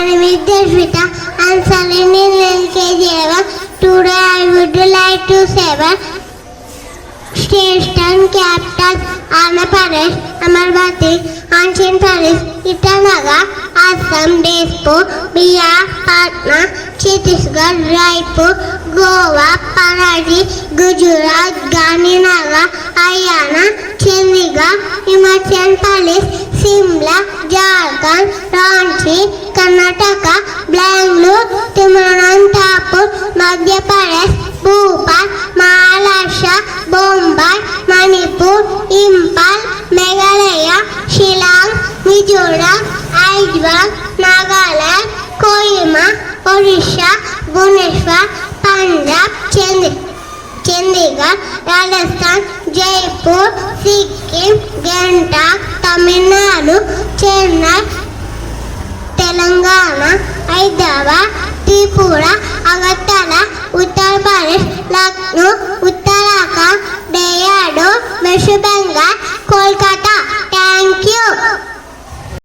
name is Deshvita. I am studying in LKG. Today I would like to say Station capital Andhra Pradesh, Amravati, Ancient Palace, Itanagar, Assam, Dispur, Bihar, Patna, Chhattisgarh, Raipur, Goa, Panaji, Gujarat, Gandhinagar, Haryana, Chandigarh, Himachal Pradesh, Shimla, Jharkhand, Ranchi, Karnataka, Bangalore, Thiruvananthapuram, Madhya Pradesh, Bhopal, Maharashtra, Bombay, Manipur, Impal, Meghalaya, Shillong, Mizoram, Aizawl, Nagaland, Kohima, Odisha, Bhubaneswar, Punjab, Chandigarh, Rajasthan, Jaipur, Sikkim, Gangtok, Tamil Nadu, Chennai, Telangana, Hyderabad, Tripura, Agartala, Uttar Pradesh, Lucknow, Uttarakhand, Dehradun, West Bengal, Kolkata. Thank you.